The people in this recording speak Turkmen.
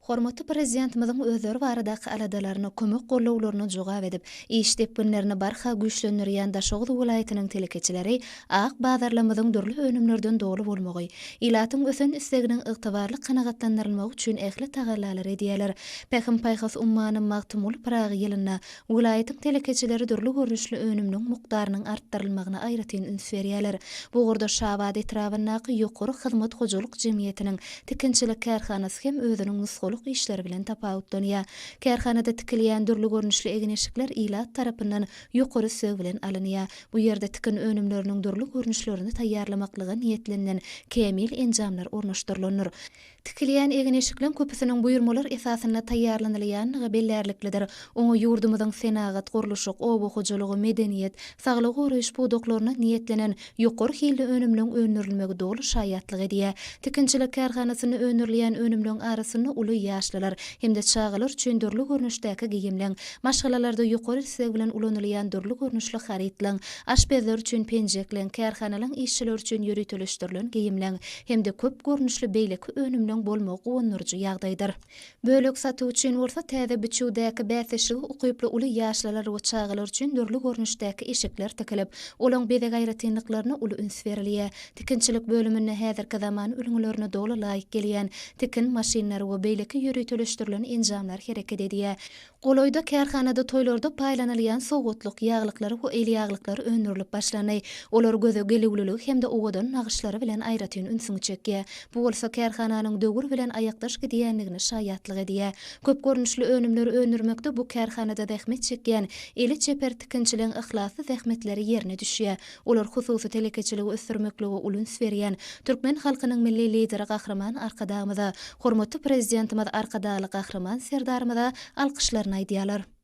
Hormatly prezidentimizin özleri baradaky aladalaryny kömek gollawlaryny jogap edip, iş tepkinlerini barha güýçlendirýän Daşoğlu welaýatynyň telekeçileri ak bazarlamyzyň dürli önümlerden dolu bolmagy, ilatyň ösen isleginiň ygtybarly kanagatlandyrylmagy üçin ähli tagallalary edýärler. Pähim paýhas ummanyň magtymul Pragy ýylyna welaýatyň telekeçileri dürli görnüşli önümniň mukdarynyň artdyrylmagyna aýratyn üns berýärler. Bu gorda Şabad etrabynaky ýokary hyzmat hojalyk jemgyýetiniň tikinçilik kärhanasy hem özüniň nusgalyk işleri bilen tapawutlanýar. Kärhanada tikilýän dürli görnüşli egineşikler ilat tarapyndan ýokary sög bilen alynýar. Bu ýerde tikin önümleriniň dürli görnüşlerini taýýarlamaklyga niýetlenen kämil enjamlar ornaşdyrylýar. Tikilýän egineşikleň köpüsiniň buyurmalar esasyna taýýarlanylýanyny bellerliklidir. Oňa ýurdumyzyň senagat gurulşy, oba hojalygy, medeniýet, saglyk goraýyş budaklaryna niýetlenen ýokary hilde önümliň öňürilmegi dolu şaýatlyk edýär. Tikinçilik kärhanasyny öňürleýän önümliň arasyny uly ýaşlylar hemde çağalar üçin dürli görnüşdäki giyimleň, maşgalalarda ýokary isleg bilen ulanylýan dürli görnüşli haritlaň, aşbezler üçin penjekleň, kärhanalaryň işçiler üçin ýöritilişdirilen giyimleň hemde köp görnüşli beýleki önümliň bolmagy gowunurjy ýagdaýdyr. Bölek satuw üçin bolsa täze biçүүдäki bäsešigi ukyply uly ýaşlylar we çağalar üçin dürli görnüşdäki eşikler tikilip, olaň bede gaýratynlyklaryna uly üns berilýär. Tikinçilik bölümine häzirki zaman ülüňlerine dolu laýyk gelýän tikin maşinlary we beýleki ýöritilişdirilen enjamlar hereket edýär. Goloýda kärhanada toýlarda paýlanylýan sowgatluk ýaglykları we el ýaglykları öňürilip başlanýar. Olar göze gelewlilik hemde owadan nagyşlary bilen aýratyn ünsüňi çekýär. Bu bolsa kärhananyň döwür bilen aýakdaş gidýänligini şaýatlyk edýär. Köp görnüşli önümleri öňürmekde bu kärhanada zähmet çekýän eli çeper tikinçiliň ihlasy zähmetleri ýerine düşýär. Olar hususy telekeçiligi ösdürmekligi ulunç berýän türkmen halkynyň milli lideri Gahrman Arkadamyza, hormatly prezidentimiz Arkadaly Gahrman Serdarymyza alkyşlaryny aýdýarlar.